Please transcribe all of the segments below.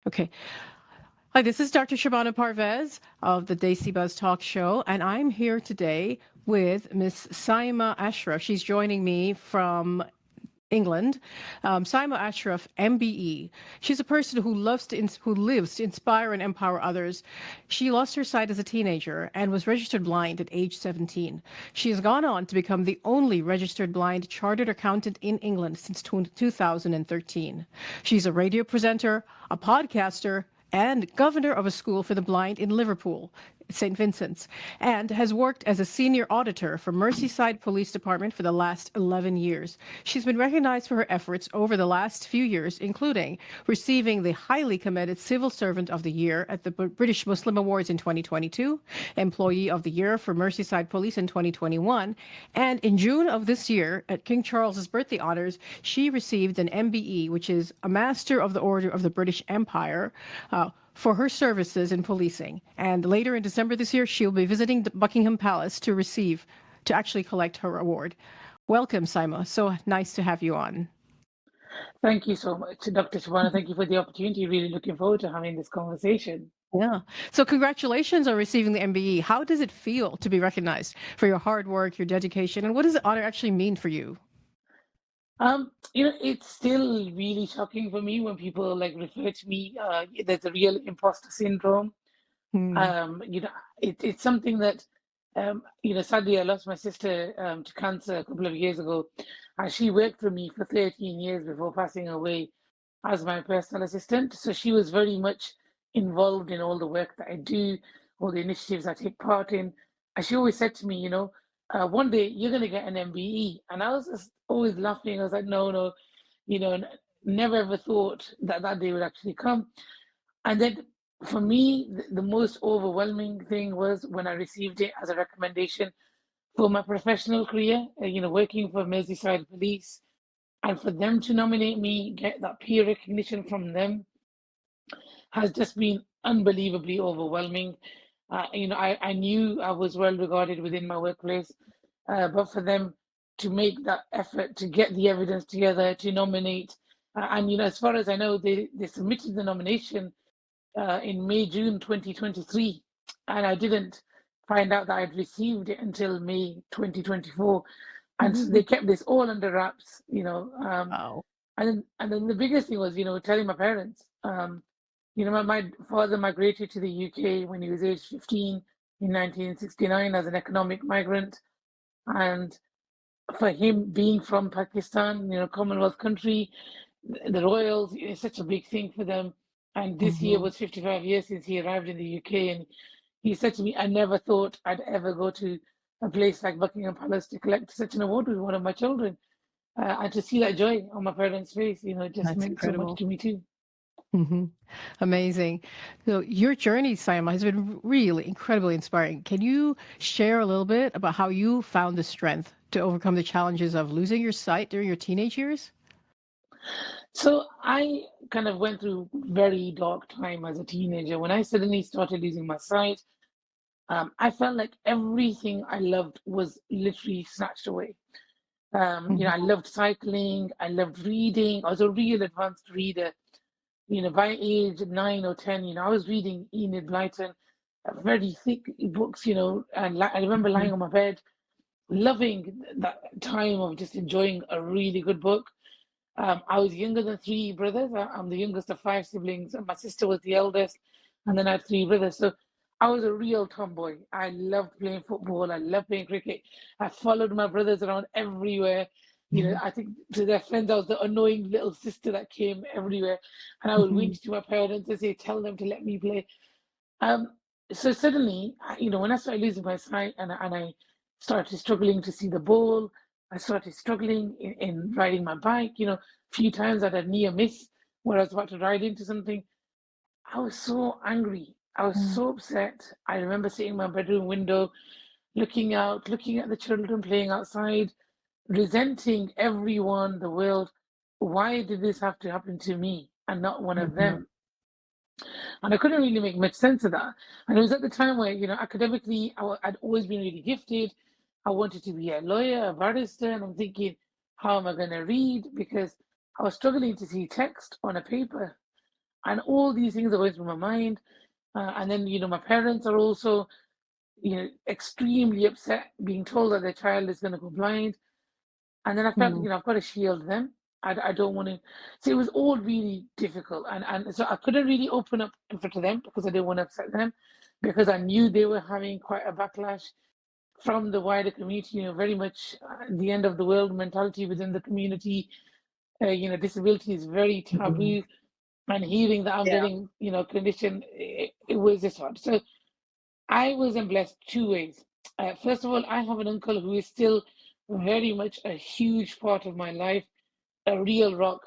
Okay. Hi, this is Dr. Shabana Parvez of the Desi Buzz Talk Show, and I'm here today with Miss Saima Ashraf. She's joining me from England. Saima Ashraf, MBE. She's a person who who lives to inspire and empower others. She lost her sight as a teenager and was registered blind at age 17. She has gone on to become the only registered blind chartered accountant in England since 2013. She's a radio presenter, a podcaster, and governor of a school for the blind in Liverpool, St. Vincent's, and has worked as a senior auditor for Merseyside Police Department for the last 11 years. She's been recognized for her efforts over the last few years, including receiving the highly commended Civil Servant of the Year at the British Muslim Awards in 2022, Employee of the Year for Merseyside Police in 2021, and in June of this year, at King Charles's birthday honors, she received an MBE, which is a Master of the Order of the British Empire, for her services in policing. And later in December this year, she'll be visiting Buckingham Palace to actually collect her award. Welcome, Saima. So nice to have you on. Thank you so much, Dr. Shabana. Thank you for the opportunity. Really looking forward to having this conversation. Yeah. So congratulations on receiving the MBE. How does it feel to be recognized for your hard work, your dedication, and what does the honor actually mean for you? It's still really shocking for me when people like refer to me. There's a real imposter syndrome. Hmm. It's something that, sadly, I lost my sister to cancer a couple of years ago, and she worked for me for 13 years before passing away as my personal assistant. So she was very much involved in all the work that I do, all the initiatives I take part in. And she always said to me, one day you're going to get an MBE. And I was just always laughing. I was like, no, no, never ever thought that that day would actually come. And then for me, the most overwhelming thing was when I received it as a recommendation for my professional career, working for Merseyside Police, and for them to nominate me, get that peer recognition from them, has just been unbelievably overwhelming. I knew I was well regarded within my workplace, but for them to make that effort to get the evidence together to nominate, and as far as I know, they submitted the nomination in May, June 2023, and I didn't find out that I'd received it until May 2024, and they kept this all under wraps. Wow. And then the biggest thing was, telling my parents. My father migrated to the UK when he was age 15 in 1969 as an economic migrant, and for him being from Pakistan, Commonwealth country, the royals is such a big thing for them. And this year Hmm. was 55 years since he arrived in the UK, and he said to me, "I never thought I'd ever go to a place like Buckingham Palace to collect such an award with one of my children." And to see that joy on my parents' face, it just That's meant so much incredible. to me too. Hmm. Amazing. So your journey, Saima, has been really incredibly inspiring. Can you share a little bit about how you found the strength to overcome the challenges of losing your sight during your teenage years? So I kind of went through very dark time as a teenager. When I suddenly started losing my sight, I felt like everything I loved was literally snatched away. I Hmm. loved cycling, I loved reading. I was a real advanced reader. By age 9 or 10, I was reading Enid Blyton, very thick books, and I remember lying on my bed, loving that time of just enjoying a really good book. I was younger than three brothers. I'm the youngest of five siblings, and my sister was the eldest, and then I had three brothers. So I was a real tomboy. I loved playing football. I loved playing cricket. I followed my brothers around everywhere. Hmm. I think to their friends, I was the annoying little sister that came everywhere, and I would Hmm. whinge to my parents and say, "Tell them to let me play." Um, so suddenly, when I started losing my sight and I started struggling to see the ball, I started struggling in riding my bike. A few times I had a near miss where I was about to ride into something. I was so angry. I was so upset. I remember sitting in my bedroom window, looking out, looking at the children playing outside, resenting everyone, the world. Why did this have to happen to me and not one of Hmm. them? And I couldn't really make much sense of that. And it was at the time where, academically, I'd always been really gifted. I wanted to be a lawyer, a barrister, and I'm thinking, how am I going to read? Because I was struggling to see text on a paper. And all these things are going through my mind. And then, my parents are also, extremely upset being told that their child is going to go blind. And then I felt, I've got to shield them. I don't want to. So it was all really difficult. And so I couldn't really open up in front of them because I didn't want to upset them, because I knew they were having quite a backlash from the wider community, very much the end of the world mentality within the community. Disability is very taboo. And hearing that I'm Yeah. getting, condition, it was just hard. So I wasn't blessed two ways. First of all, I have an uncle who is still very much a huge part of my life, a real rock,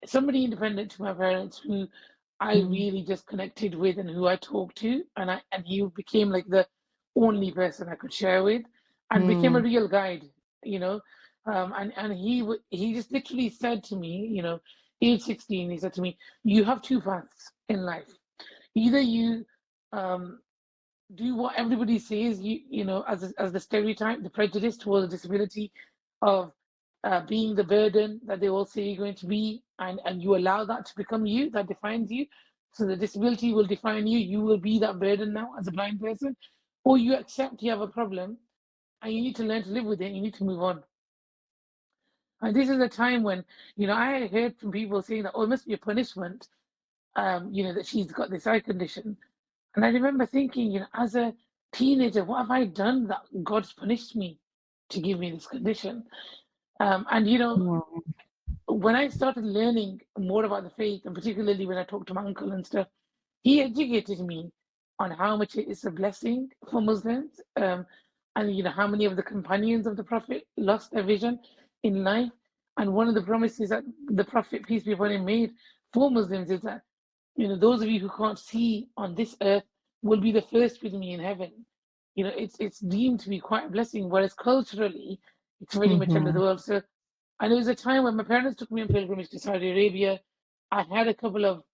somebody independent to my parents who I really just connected with and who I talked to, and he became like the only person I could share with, and became a real guide, and he just literally said to me, age 16, he said to me, you have two paths in life. Either you do what everybody says, as the stereotype, the prejudice towards disability of being the burden that they all say you're going to be, and you allow that to become you, that defines you. So the disability will define you. You will be that burden now as a blind person, or you accept you have a problem, and you need to learn to live with it. You need to move on. And this is a time when, I heard from people saying that, oh, it must be a punishment, that she's got this eye condition. And I remember thinking, as a teenager, what have I done that God's punished me to give me this condition? And when I started learning more about the faith, and particularly when I talked to my uncle and stuff, he educated me on how much it is a blessing for Muslims, and how many of the companions of the Prophet lost their vision in life. And one of the promises that the Prophet, peace be upon him, made for Muslims is that, those of you who can't see on this earth will be the first with me in heaven. It's deemed to be quite a blessing, whereas culturally, it's very much under the world. So, and it was a time when my parents took me on pilgrimage to Saudi Arabia. I had a couple of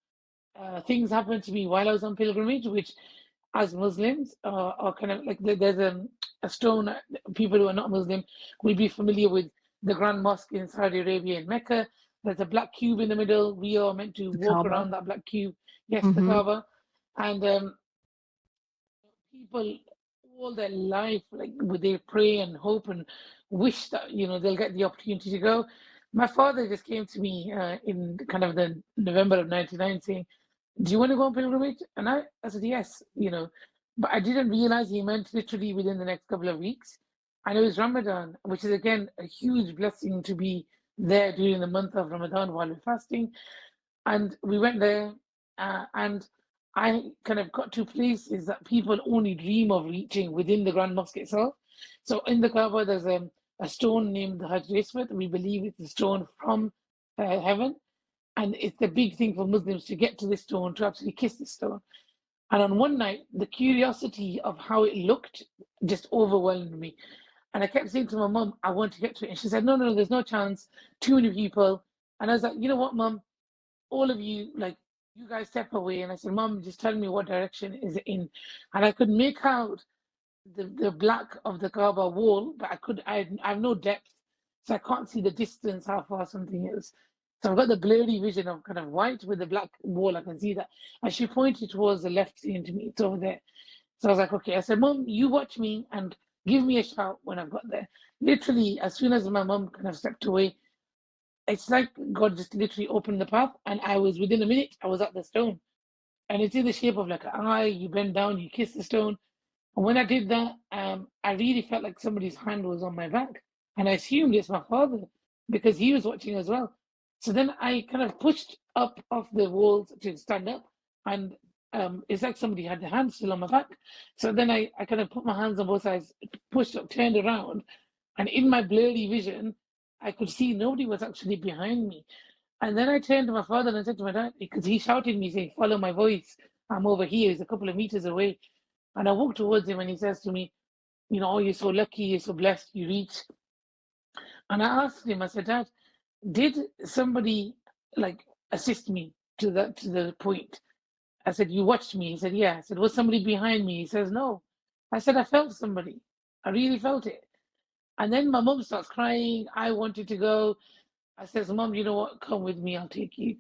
things happen to me while I was on pilgrimage, which, as Muslims, are kind of like there's a stone. People who are not Muslim will be familiar with the Grand Mosque in Saudi Arabia in Mecca. There's a black cube in the middle. We are meant to walk Kaaba. around that black cube. Yes, the Kaaba. And people all their life, like, would they pray and hope and wish that they'll get the opportunity to go. My father just came to me in kind of the November of '99 saying, do you want to go on pilgrimage? And I said yes, but I didn't realize he meant literally within the next couple of weeks. And it was Ramadan, which is again a huge blessing to be there during the month of Ramadan while we're fasting. And we went there, and I kind of got to places that people only dream of reaching within the Grand Mosque itself. So in the Kaaba, there's a stone named the Hajar Aswad. We believe it's a stone from heaven. And it's a big thing for Muslims to get to this stone, to actually kiss the stone. And on one night, the curiosity of how it looked just overwhelmed me. And I kept saying to my mum, I want to get to it. And she said, no, there's no chance. Too many people. And I was like, you know what, mum? All of you, like, you guys step away. And I said, mum, just tell me what direction is it in. And I could make out the black of the Kaaba wall, but I have no depth. So I can't see the distance, how far something is. So I've got the blurry vision of kind of white with the black wall. I can see that. And she pointed towards the left, saying to me, it's over there. So I was like, okay. I said, mum, you watch me and give me a shout when I've got there. Literally, as soon as my mum kind of stepped away, it's like God just literally opened the path, and I was within a minute, I was at the stone. And it's in the shape of like an eye. You bend down, you kiss the stone. And when I did that, I really felt like somebody's hand was on my back. And I assumed it's my father because he was watching as well. So then I kind of pushed up off the walls to stand up. And it's like somebody had their hand still on my back. So then I kind of put my hands on both sides, pushed up, turned around. And in my blurry vision, I could see nobody was actually behind me. And then I turned to my father and said to my dad, because he shouted me saying, follow my voice. I'm over here. He's a couple of meters away. And I walked towards him and he says to me, oh, you're so lucky, you're so blessed, you reach. And I asked him, I said, Dad, did somebody like assist me to the point? I said, you watched me? He said, yeah. I said, was somebody behind me? He says, no. I said, I felt somebody. I really felt it. And then my mom starts crying. I wanted to go. I says, Mom, you know what? Come with me. I'll take you.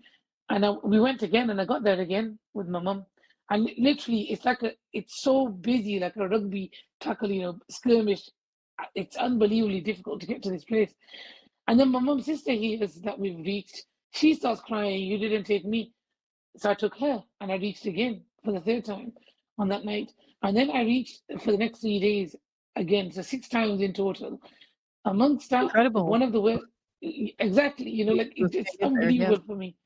And we went again, and I got there again with my mum. And literally, it's so busy, like a rugby tackle, skirmish. It's unbelievably difficult to get to this place. And then my mum's sister hears that we've reached. She starts crying, "You didn't take me." So I took her, and I reached again for the third time on that night. And then I reached for the next 3 days again, so 6 times in total. Amongst that, Incredible. one of the worst, exactly, like To have it's stayed there, yes. unbelievable for me.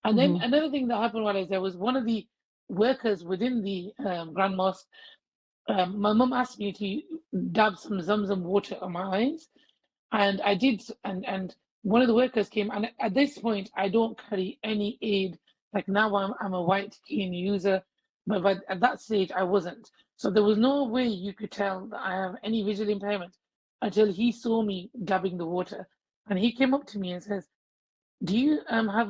And then Hmm. another thing that happened while I was there was one of the workers within the Grand Mosque. My mum asked me to dab some Zamzam water on my eyes, and I did. And one of the workers came, and at this point, I don't carry any aid. Like now, I'm a white keen user, but at that stage, I wasn't. So there was no way you could tell that I have any visual impairment until he saw me dabbing the water, and he came up to me and says, "Do you have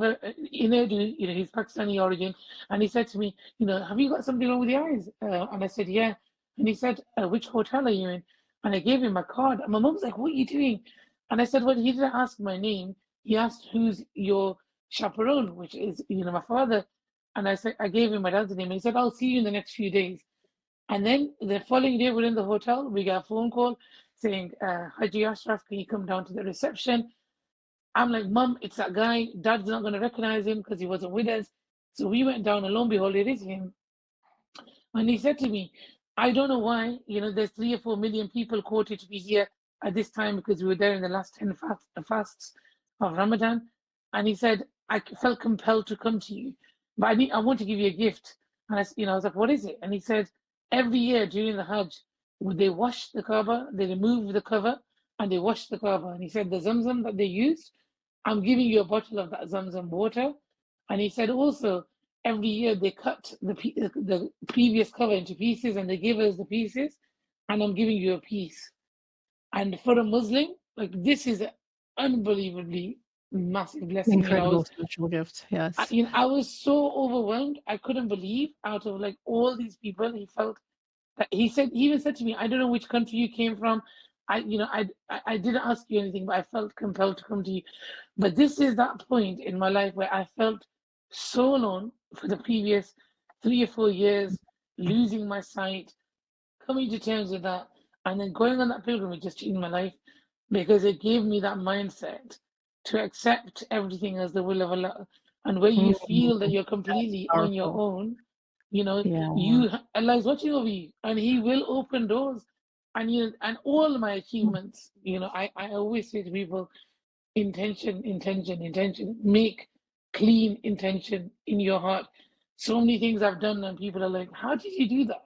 he's Pakistani origin," and he said to me, "Have you got something wrong with your eyes?" And I said, "Yeah," and he said, "Which hotel are you in?" And I gave him my card, and my mom's like, "What are you doing?" And I said, "Well, he didn't ask my name. He asked who's your chaperone, which is my father." And I said, I gave him my dad's name, and he said, "I'll see you in the next few days." And then the following day, we're in the hotel. We got a phone call saying, "Haji Ashraf, can you come down to the reception?" I'm like, "Mom, it's that guy. Dad's not going to recognize him because he wasn't with us." So we went down, and lo and behold, it is him. And he said to me, "I don't know why, there's 3 or 4 million people quoted to be here at this time because we were there in the last 10 fasts of Ramadan." And he said, "I felt compelled to come to you, but I want to give you a gift." And I was like, "What is it?" And he said, "Every year during the Hajj, would they wash the Kaaba, they remove the cover, and they wash the Kaaba." And he said, "The Zamzam that they used, I'm giving you a bottle of that Zamzam water." And he said also, every year they cut the previous cover into pieces and they give us the pieces, and I'm giving you a piece. And for a Muslim, like, this is an unbelievably massive blessing. Incredible spiritual gift. Yes. I was so overwhelmed. I couldn't believe, out of like all these people, he felt that he even said to me, "I don't know which country you came from. I didn't ask you anything, but I felt compelled to come to you." But this is that point in my life where I felt so alone for the previous 3 or 4 years, losing my sight, coming to terms with that, and then going on that pilgrimage just changed my life because it gave me that mindset to accept everything as the will of Allah. And where you Mm, feel that you're that's completely on your powerful. own, you know, Yeah. Allah is watching over you, and He will open doors. And all my achievements, I always say to people, intention, intention, intention. Make clean intention in your heart. So many things I've done, and people are like, "How did you do that?"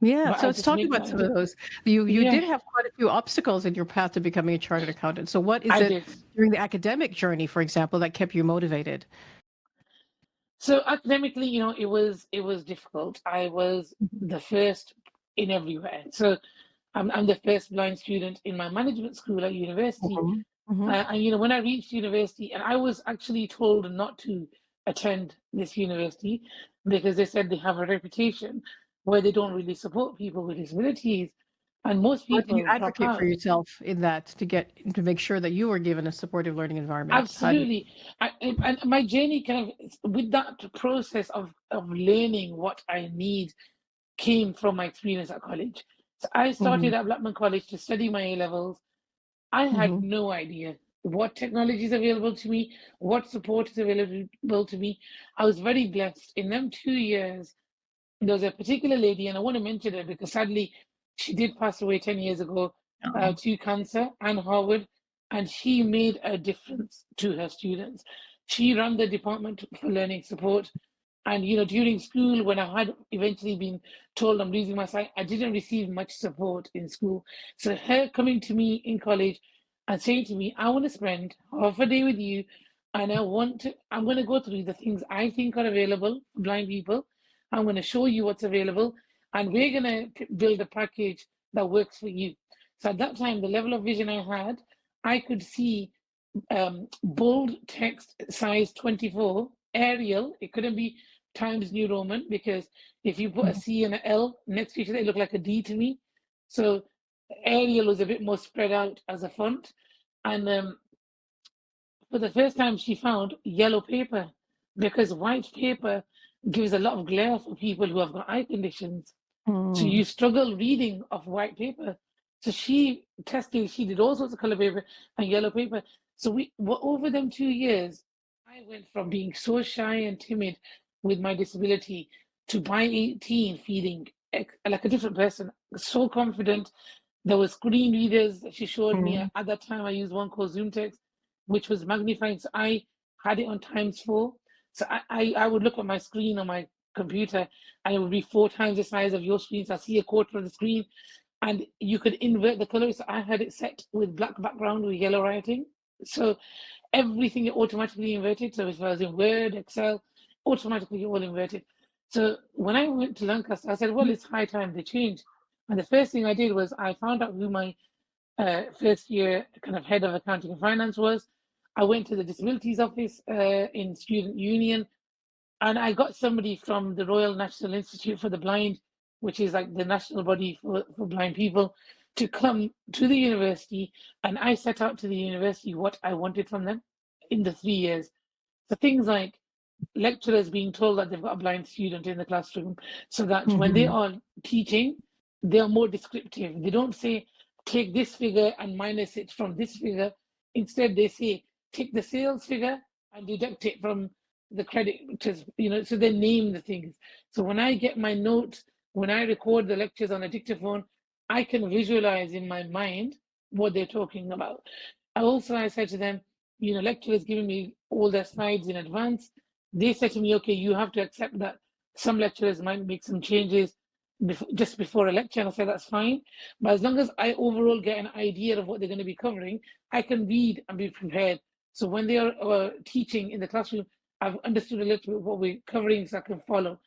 Yeah. But So I let's just talk make about that some of into, those. You yeah, did have quite a few obstacles in your path to becoming a chartered accountant. So what is I it did. during the academic journey, for example, that kept you motivated? So academically, it was difficult. I was Mhm. the first in everywhere. So I'm the first blind student in my management school at university. Mhm. Mhm. And when I reached university, and I was actually told not to attend this university because they said they have a reputation where they don't really support people with disabilities, and most How did you people drop advocate for out. yourself in that to make sure that you were given a supportive learning environment? How do you? Absolutely. And my journey kind of with that process of learning what I need came from my experience at college. So I Mhm. started at Blackman College to study my A levels. I had Mhm. no idea what technology is available to me, what support is available to me. I was very blessed. In them 2 years, there was a particular lady, and I want to mention her because sadly she did pass away 10 years ago Oh. to cancer, and Howard, and she made a difference to her students. She ran the department for learning support. And during school, when I had eventually been told I'm losing my sight, I didn't receive much support in school. So her coming to me in college and saying to me, "I want to spend half a day with you, and I'm going to go through the things I think are available for blind people. I'm going to show you what's available, and we're going to build a package that works for you." So at that time, the level of vision I had, I could see bold text size 24, Arial. It couldn't be Times New Roman because if you put a Mhm. C and an L next to each other, it looked like a D to me. So Arial was a bit more spread out as a font. And for the first time, she found yellow paper. because white paper gives a lot of glare for people who have got eye conditions. So you struggle reading off white paper. So she tested, she did all sorts of color paper and yellow paper. So over them 2 years, I went from being so shy and timid with my disability to by 18 feeling like a different person, so confident. There were screen readers that she showed me. At that time, I used one called Zoom Text, which was magnifying. So I had it on ×4. So I would look at my screen on my computer and it would be 4 times the size of your screen. So I see a quarter of the screen and you could invert the colors. So I had it set with black background with yellow writing. So everything automatically inverted. So if I was in Word, Excel, automatically all inverted. So when I went to Lancaster, I said, well, it's high time they change. And the first thing I did was I found out who my first year kind of head of accounting and finance was. I went to the disabilities office in student union, and I got somebody from the Royal National Institute for the Blind, which is like the national body for blind people, to come to the university. And I set out to the university what I wanted from them in the 3 years. So things like lecturers being told that they've got a blind student in the classroom, so that when they are teaching, they are more descriptive. They don't say, take this figure and minus it from this figure. Instead, they say, take the sales figure and deduct it from the credit, so they name the things. So when I get my notes, when I record the lectures on a dictaphone, I can visualize in my mind what they're talking about. I said to them, lecturers giving me all their slides in advance. They said to me, okay, you have to accept that some lecturers might make some changes just before a lecture. And I said, that's fine. But as long as I overall get an idea of what they're going to be covering, I can read and be prepared. So when they are teaching in the classroom, I've understood a little bit what we're covering so I can follow.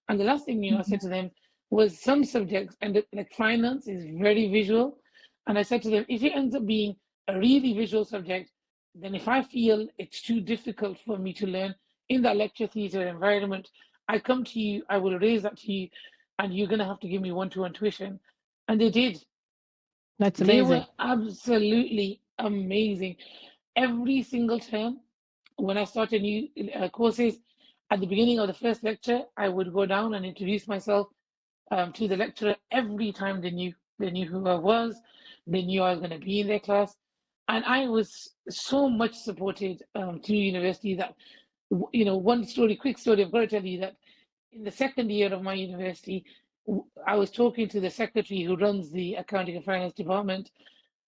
And the last thing, I said to them was some subjects, and like finance is very visual. And I said to them, if it ends up being a really visual subject, then if I feel it's too difficult for me to learn in that lecture theatre environment, I come to you, I will raise that to you, and you're going to have to give me one-to-one tuition. And they did. That's They amazing. were absolutely amazing. Every single term, when I started new courses, at the beginning of the first lecture, I would go down and introduce myself to the lecturer. Every time they knew who I was, they knew I was going to be in their class, and I was so much supported through university that, quick story I've got to tell you, that in the second year of my university, I was talking to the secretary who runs the accounting and finance department,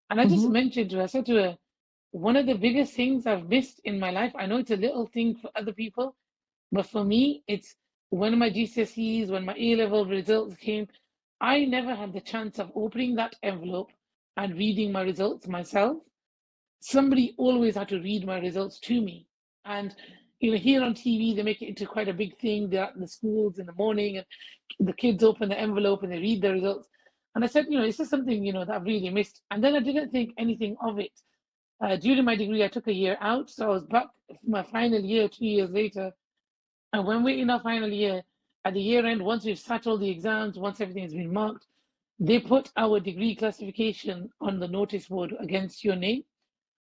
and I just mentioned to her, I said to her, one of the biggest things I've missed in my life, I know it's a little thing for other people, but for me, it's when my GCSEs, when my A-level results came, I never had the chance of opening that envelope and reading my results myself. Somebody always had to read my results to me. And here on TV, they make it into quite a big thing. They're at the schools in the morning and the kids open the envelope and they read the results. And I said, it's just something, that I've really missed. And then I didn't think anything of it. During my degree, I took a year out. So I was back for my final year 2 years later. And when we're in our final year, at the year end, once we've sat all the exams, once everything has been marked, they put our degree classification on the notice board against your name.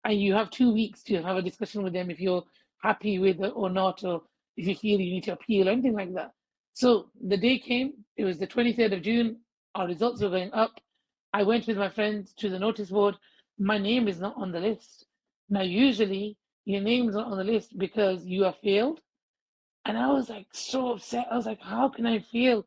And you have 2 weeks to have a discussion with them if you're happy with it or not, or if you feel you need to appeal or anything like that. So the day came, it was the 23rd of June, our results were going up. I went with my friends to the notice board. My name is not on the list. Now, usually your name is not on the list because you have failed. And I was like so upset. I was like, how can I fail?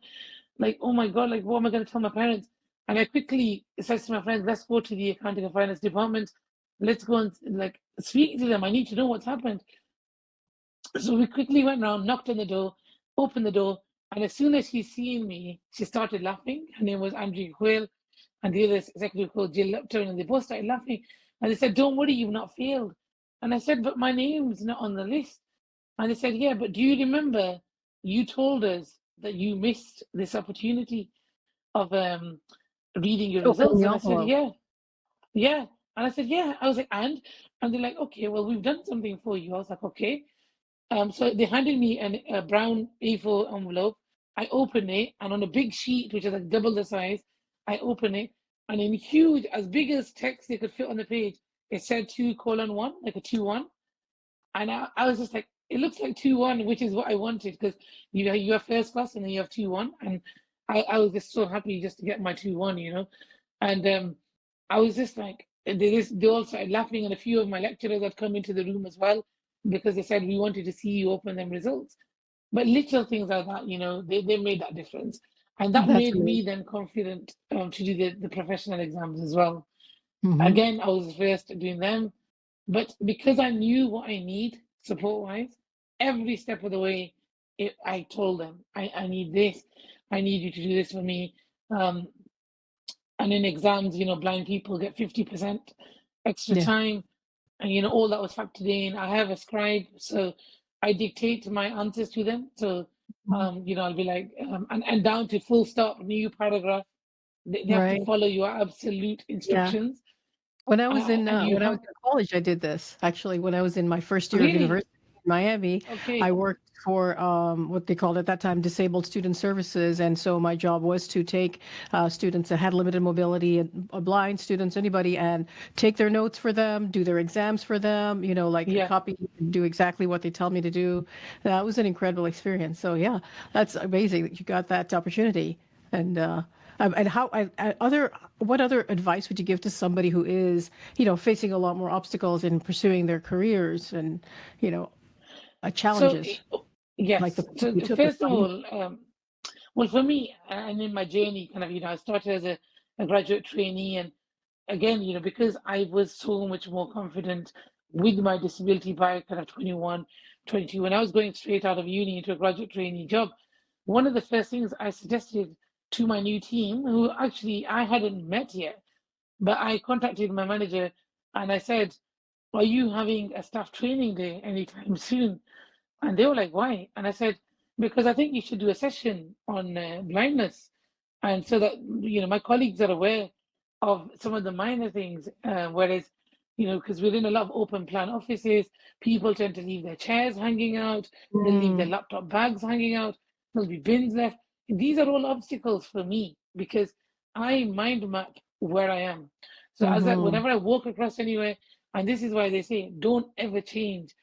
Like, oh my God, like, what am I going to tell my parents? And I quickly said to my friends, let's go to the accounting and finance department. Let's go and like speak to them. I need to know what's happened. So we quickly went around, knocked on the door, opened the door. And as soon as she seen me, she started laughing. Her name was Andrea Quayle, and the other executive called Jill Lupton, and they both started laughing. And they said, don't worry, you've not failed. And I said, but my name's not on the list. And they said, yeah, but do you remember you told us that you missed this opportunity of reading your Open results? the And I said, envelope. yeah. And I said, yeah. I was like, and they're like, okay, well, we've done something for you. I was like, okay. So they handed me a brown A4 envelope. I opened it, and on a big sheet, which is like double the size, I opened it, and in huge, as big as text they could fit on the page, it said 2:1, like a 2:1. And I was just like, it looks like 2-1, which is what I wanted, because you have first class and then you have 2-1, and I was just so happy just to get my 2-1, and I was just like, they all started laughing, and a few of my lecturers had come into the room as well, because they said, we wanted to see you open them results. But little things like that, they made that difference. And that That's made amazing. me then confident to do the professional exams as well. Mm-hmm. Again, I was first doing them, but because I knew what I need support-wise, every step of the way, I told them, I need this, I need you to do this for me. And in exams, blind people get 50% extra Yeah. time, and all that was factored in. I have a scribe, so I dictate my answers to them. So I'll be like, and down to full stop, new paragraph. They have to Right. follow your absolute Yeah. instructions. When I was in And you when I was have in college, I did this. Actually, when I was in my first year of really university in Miami, I okay. worked for what they called at that time disabled student services, and so my job was to take students that had limited mobility and blind students, anybody, and take their notes for them, do their exams for them, like Yeah. copy, do exactly what they tell me to do. That was an incredible experience. So yeah, that's amazing that you got that opportunity. And how what other advice would you give to somebody who is, facing a lot more obstacles in pursuing their careers and, So challenges like yes. the So you took with first of blind? all, well, for me, and in my journey, kind of, I started as a graduate trainee, and again, because I was so much more confident with my disability by kind of 21, 22, when I was going straight out of uni into a graduate trainee job, one of the first things I suggested to my new team, who actually I hadn't met yet, but I contacted my manager and I said, are you having a staff training day anytime soon? And they were like, why? And I said, because I think you should do a session on blindness. And so that, my colleagues are aware of some of the minor things. Whereas, because we're in a lot of open plan offices, people tend to leave their chairs hanging out, they leave their Mm, laptop bags hanging out, there'll be bins left. These are all obstacles for me because I mind map where I am. So mm-hmm. whenever I walk across anywhere, and this is why they say, don't ever change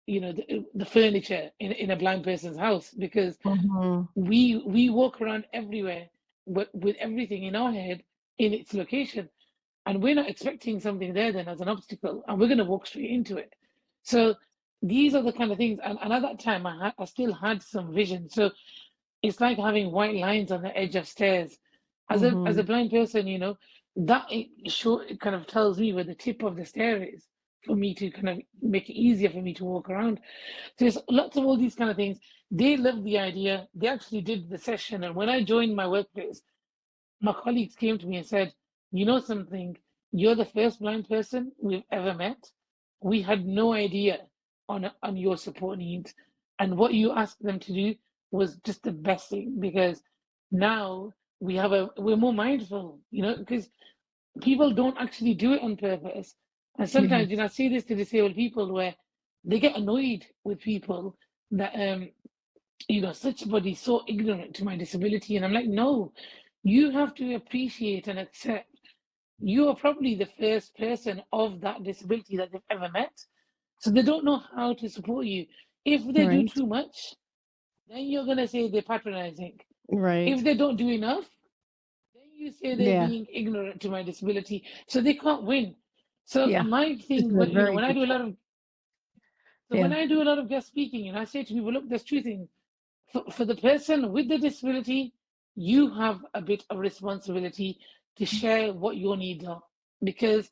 the furniture in a blind person's house, because Mm-hmm. we walk around everywhere with everything in our head in its location, and we're not expecting something there then as an obstacle, and we're going to walk straight into it. So these are the kind of things, and at that time I still had some vision, so it's like having white lines on the edge of stairs. As a Mm-hmm. blind person, that it kind of tells me where the tip of the stair is for me to kind of make it easier for me to walk around. So there's lots of all these kind of things. They loved the idea. They actually did the session. And when I joined my workplace, my colleagues came to me and said, you know something, you're the first blind person we've ever met. We had no idea on your support needs. And what you asked them to do was just the best thing, because now we're more mindful, because people don't actually do it on purpose. And Yes. sometimes, I say this to disabled people where they get annoyed with people that such a body so ignorant to my disability. And I'm like, no, you have to appreciate and accept you are probably the first person of that disability that they've ever met. So they don't know how to support you. If they do Right. too much, then you're going to say they're patronizing. If Right. they don't do enough, then you say they're Yeah. being ignorant to my disability. So they can't win. So Yeah. my This thing, is a very when I good do a point. lot of when Yeah. I do a lot of guest speaking, I say to people, look, there's two things. For the person with the disability, you have a bit of responsibility to share what your needs are, because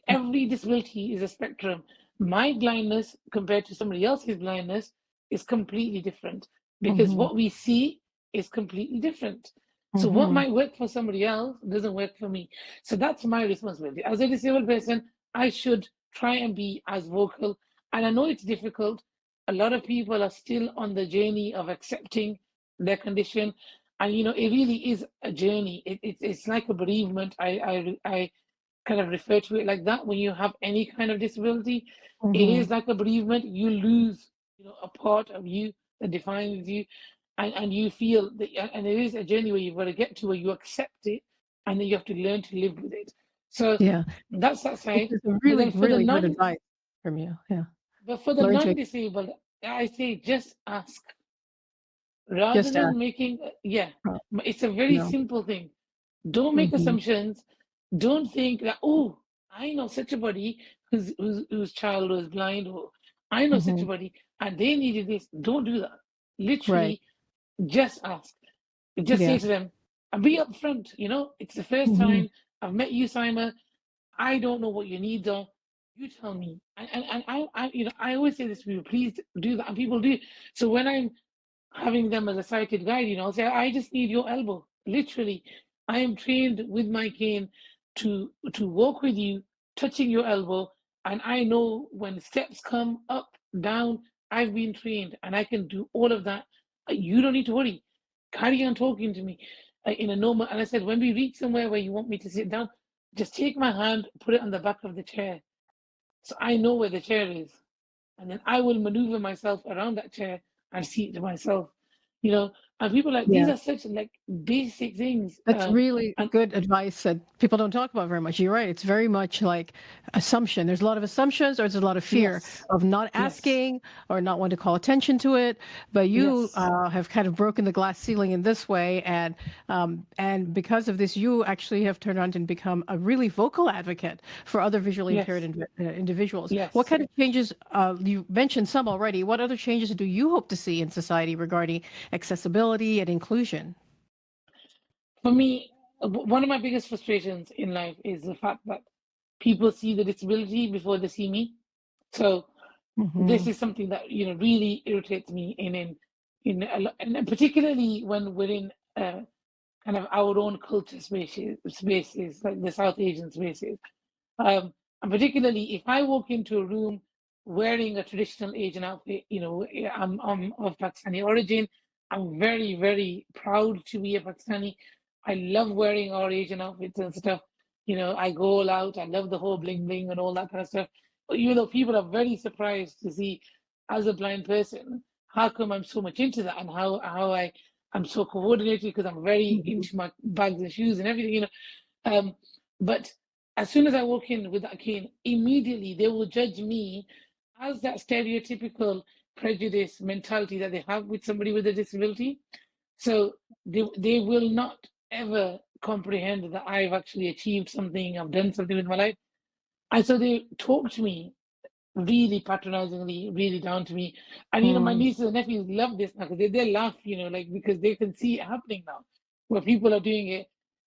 every disability is a spectrum. My blindness compared to somebody else's blindness is completely different, because Mm-hmm. what we see is completely different. So what Mm-hmm. might work for somebody else doesn't work for me. So that's my responsibility. As a disabled person, I should try and be as vocal. And I know it's difficult. A lot of people are still on the journey of accepting their condition. And it really is a journey. It's like a bereavement. I kind of refer to it like that. When you have any kind of disability, it Mm-hmm. is like a bereavement. You lose, a part of you that defines you, and you feel that, and it is a journey where you've got to get to where you accept it, and then you have to learn to live with it. So Yeah. that's that Which side. is a But really, then really good advice from you. Yeah. but for the Learn to. non-disabled, I say just ask rather Just ask. than making, yeah, Oh, it's a very no. simple thing. Don't make Hmm. assumptions. Don't think that, oh, I know such a body whose child was blind, or I know such Hmm. a body and they needed this. Don't do that. Right. Literally, just ask. Just say Yeah. to them and be upfront. It's the first Hmm. time I've met you, Saima. I don't know what your needs are. You tell me. And I always say this to people, please do that. And people do. So when I'm having them as a sighted guide, say, I just need your elbow. Literally, I am trained with my cane to walk with you, touching your elbow, and I know when steps come up, down, I've been trained and I can do all of that. You don't need to worry. Carry on talking to me in a normal. And I said, when we reach somewhere where you want me to sit down, just take my hand, put it on the back of the chair, so I know where the chair is, and then I will maneuver myself around that chair and seat myself. You know, and people are like, these Yeah. are such like basic things. That's really And good advice that people don't talk about very much. You're right. It's very much like assumption. There's a lot of assumptions, or there's a lot of fear yes, of not yes, asking or not wanting to call attention to it. But you yes, have kind of broken the glass ceiling in this way, and because of this, you actually have turned around and become a really vocal advocate for other visually impaired yes, individuals. What yes. kind of changes? You mentioned some already. What other changes do you hope to see in society regarding accessibility and inclusion? For me, one of my biggest frustrations in life is the fact that people see the disability before they see me. So this Hmm. is something that really irritates me and particularly when we're in kind of our own culture spaces like the South Asian spaces. And particularly if I walk into a room wearing a traditional Asian outfit, I'm of Pakistani origin. I'm very, very proud to be a Pakistani. I love wearing our Asian outfits and stuff. I go all out. I love the whole bling bling and all that kind of stuff. But people are very surprised to see, as a blind person, how come I'm so much into that, and I'm so coordinated because I'm very Hmm. into my bags and shoes and everything. Um, but as soon as I walk in with that cane, immediately they will judge me as that stereotypical prejudice mentality that they have with somebody with a disability. So they will not ever comprehend that I've actually achieved something, I've done something with my life. And so they talk to me really patronizingly, really down to me. And my Mm. nieces and nephews love this now because they laugh, like because they can see it happening now, where people are doing it.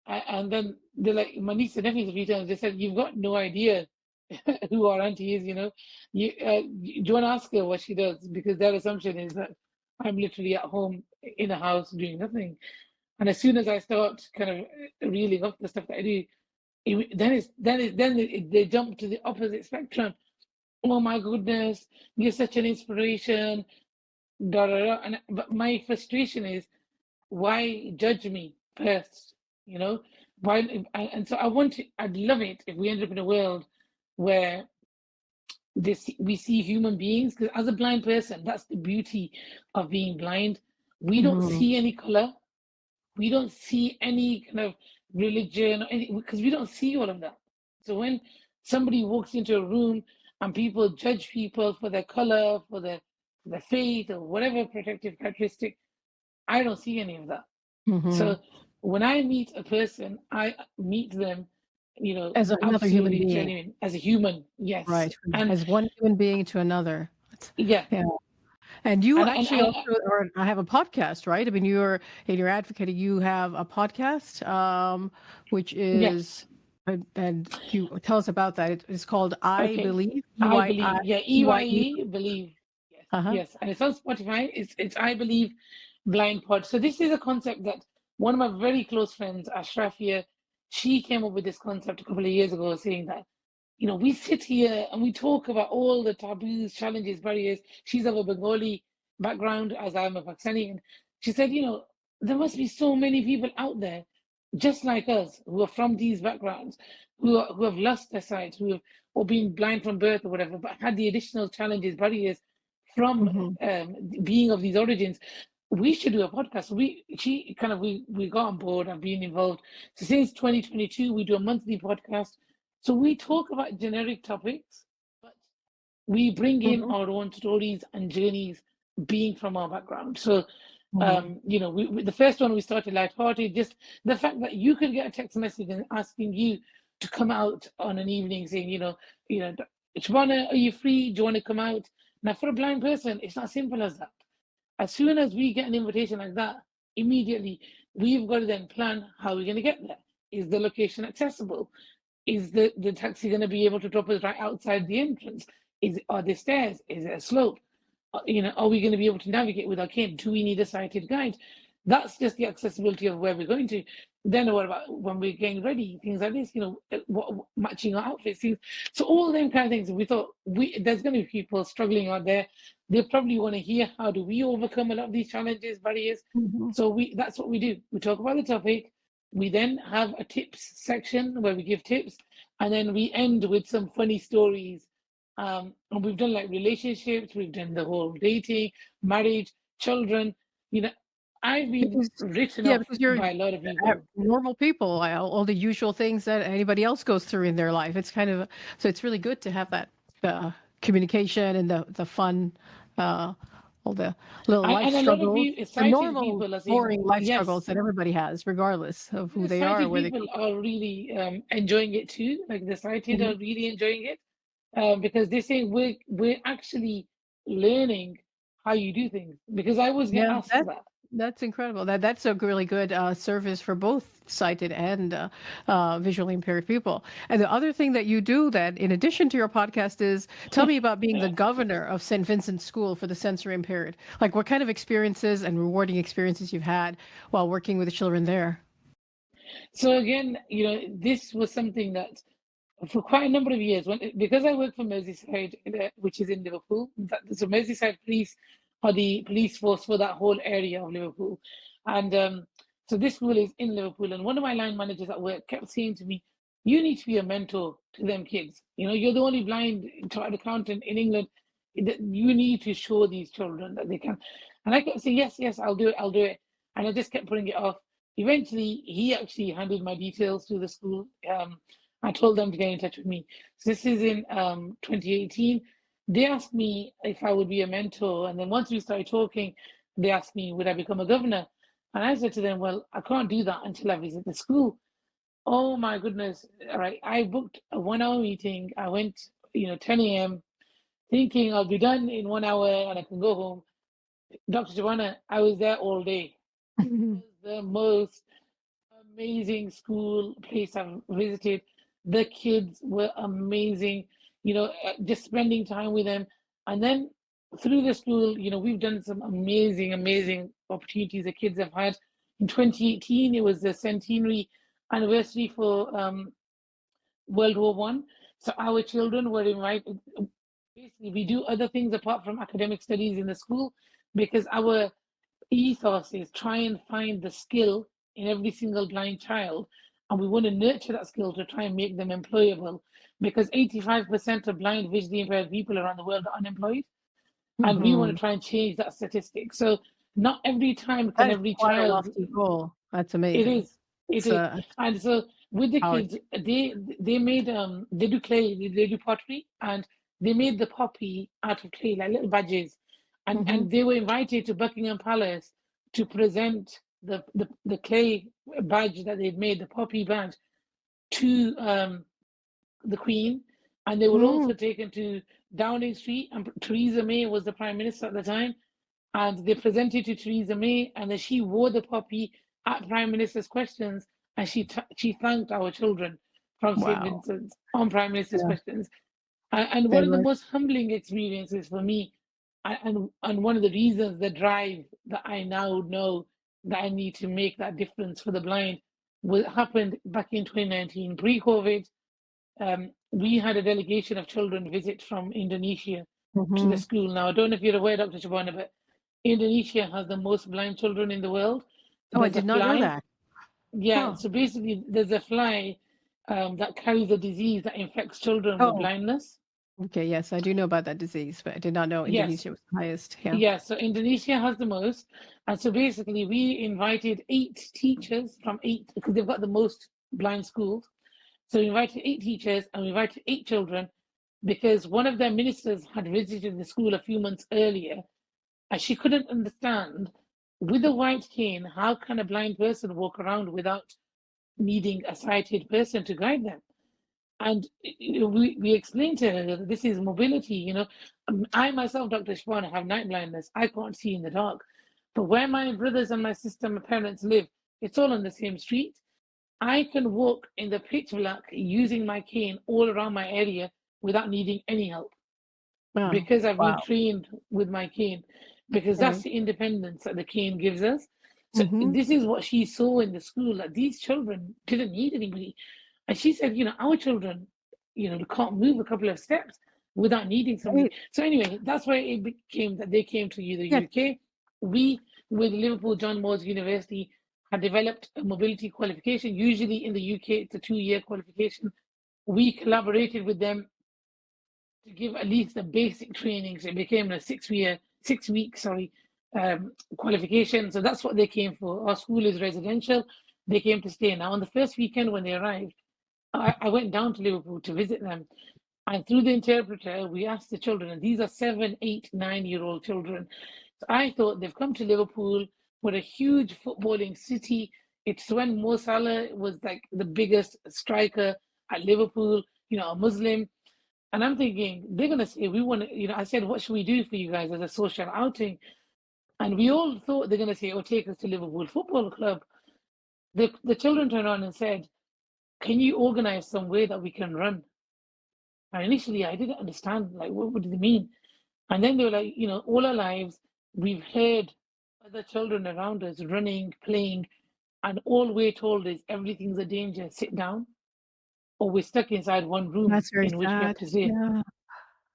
And then they're like, my nieces and nephews a few times, they said, you've got no idea who our auntie is. Do you want to ask her what she does? Because their assumption is that I'm literally at home in a house doing nothing. And as soon as I start kind of reeling off the stuff that I do, they jump to the opposite spectrum. Oh my goodness, you're such an inspiration. Da, da, da. But my frustration is, why judge me first? You know, why? And so I'd love it if we end up in a world where we see human beings, because as a blind person, that's the beauty of being blind. We don't Mhm. see any color, we don't see any kind of religion, because we don't see all of that. So when somebody walks into a room and people judge people for their color, for their faith, or whatever protective characteristic, I don't see any of that. So Mhm. when I meet a person, I meet them, As another human absolutely being, genuine as a human. Yes, right? and As one human being to another. yeah, Yeah. And you and I, and actually also I I have a podcast, right? I mean, you're advocating. You have a podcast, which yes, is, and you tell us about that. It's called I okay. Believe. I believe, yeah, EYE. EYE, believe. Yes, Uh-huh. yes. And it's on Spotify. It's I believe blind pod. So this is a concept that one of my very close friends, Ashraf here, she came up with this concept a couple of years ago, saying that, we sit here and we talk about all the taboos, challenges, barriers. She's of a Bengali background, as I'm a Pakistani. And she said, there must be so many people out there just like us who are from these backgrounds, who have lost their sight, who have or been blind from birth or whatever, but had the additional challenges, barriers from Hmm. being of these origins. We should do a podcast. We got on board and been involved. So since 2022, we do a monthly podcast. So we talk about generic topics, but We bring in Mhm. our own stories and journeys being from our background. So, Mhm. the first one we started lighthearted, just the fact that you could get a text message and asking you to come out on an evening saying, Shabana, are you free? Do you want to come out? Now, for a blind person, it's not simple as that. As soon as we get an invitation like that, immediately we've got to then plan how we're going to get there. Is the location accessible? Is the taxi going to be able to drop us right outside the entrance? Are there stairs? Is it a slope? Are we going to be able to navigate with our kid? Do we need a sighted guide? That's just the accessibility of where we're going to. Then what about when we're getting ready? Things like this, matching our outfits. Things. So all them kind of things. We thought there's going to be people struggling out there. They probably want to hear how do we overcome a lot of these challenges, barriers. Mhm. So that's what we do. We talk about the topic. We then have a tips section where we give tips, and then we end with some funny stories. And we've done like relationships, we've done the whole dating, marriage, children. You know, I've been Because written yeah, off because you're by a lot of people. normal people, all the usual things that anybody else goes through in their life. It's kind of so it's really good to have that communication and the fun, uh, all the little life And a lot of struggles, people, the sighted normal people are saying, boring life struggles yes, that everybody has, regardless of who the they are, sighted where they people come are really enjoying it too. Like the sighted from. are really enjoying it because they say we're actually learning how you do things. Because I always get Yeah, asked that. that's incredible. That's a really good service for both sighted and visually impaired people. And the other thing that you do that, in addition to your podcast, is tell me about being the governor of St. Vincent's School for the sensory impaired. Like, what kind of experiences and rewarding experiences you've had while working with the children there? So again, this was something that for quite a number of years, because I work for Merseyside, which is in Liverpool. So Merseyside Police are the police force for that whole area of Liverpool, and so this school is in Liverpool. And one of my line managers at work kept saying to me, "You need to be a mentor to them kids. You're the only blind chartered accountant in England. You need to show these children that they can." And I kept saying, "Yes, yes, I'll do it, I'll do it," and I just kept putting it off. Eventually, he actually handed my details to the school. I told them to get in touch with me. So this is in 2018. They asked me if I would be a mentor. And then once we started talking, they asked me, would I become a governor? And I said to them, well, I can't do that until I visit the school. Oh my goodness. All right. I booked a 1 hour meeting. I went, 10 a.m. thinking I'll be done in 1 hour and I can go home. Dr. Joanna, I was there all day. Mhm. The most amazing school place I've visited. The kids were amazing, just spending time with them. And then through the school, we've done some amazing, amazing opportunities the kids have had. In 2018, it was the centenary anniversary for World War One. So our children were invited. Basically, we do other things apart from academic studies in the school because our ethos is try and find the skill in every single blind child, and we want to nurture that skill to try and make them employable because 85% of blind visually impaired people around the world are unemployed, and we want to Mhm. try and change that statistic. So not every time can That is every quite a child. lofty goal. That's It amazing. is. It It's is. And so with the power. kids, they made they do clay, they do pottery, and they made the poppy out of clay, like little badges. Mhm. And they were invited to Buckingham Palace to present the clay badge that they'd made, the poppy badge, to the Queen. And they were Mm. also taken to Downing Street, and Theresa May was the Prime Minister at the time, and they presented to Theresa May, and then she wore the poppy at Prime Minister's questions, and she thanked our children from St. Wow. Vincent's on Prime Minister's Yeah. questions. And They one of the were. most humbling experiences for me, and one of the reasons, the drive that I now know that I need to make that difference for the blind, happened back in 2019, pre-COVID. We had a delegation of children visit from Indonesia to the Mhm. school. Now, I don't know if you're aware, Dr. Shabana, but Indonesia has the most blind children in the world. Oh, I There's a did not know fly. that. Yeah, Huh. so basically, there's a fly that carries a disease that infects children with Oh, blindness. okay. Yes, I do know about that disease, but I did not know Yes, Indonesia was the highest. Yeah. yeah, so Indonesia has the most. And so basically, we invited 8 teachers from 8, because they've got the most blind schools. So we invited 8 teachers and we invited 8 children. because one of their ministers had visited the school a few months earlier, and she couldn't understand, with a white cane, how can a blind person walk around without needing a sighted person to guide them? And we explained to her that this is mobility. I myself, Dr. Shabana, have night blindness. I can't see in the dark. But where my brothers and my sister, my parents live, it's all on the same street. I can walk in the pitch black using my cane all around my area without needing any help, Oh, because I've been wow. trained with my cane, because that's Okay. the independence that the cane gives us. So Mm-hmm. this is what she saw in the school, that these children didn't need anybody. And she said, our children, can't move a couple of steps without needing somebody. Great. So anyway, that's why it became that they came to the Yeah. UK. We, with Liverpool John Moores University, had developed a mobility qualification. Usually in the UK, it's a 2-year qualification. We collaborated with them to give at least the basic training. So it became a 6-week, qualification. So that's what they came for. Our school is residential. They came to stay. Now, on the first weekend when they arrived, I went down to Liverpool to visit them. And through the interpreter, we asked the children, and these are 7, 8, 9-year-old children. So I thought they've come to Liverpool. We're a huge footballing city. It's when Mo Salah was like the biggest striker at Liverpool, a Muslim. And I'm thinking, they're going to say, we want to, I said, what should we do for you guys as a social outing? And we all thought they're going to say, oh, take us to Liverpool Football Club. The children turned around and said, can you organize some way that we can run? And initially, I didn't understand, like, what do they mean? And then they were like, all our lives, we've heard other children around us running, playing, and all we're told is everything's a danger, sit down, or we're stuck inside one room That's very in which we have sad. to stay. Yeah.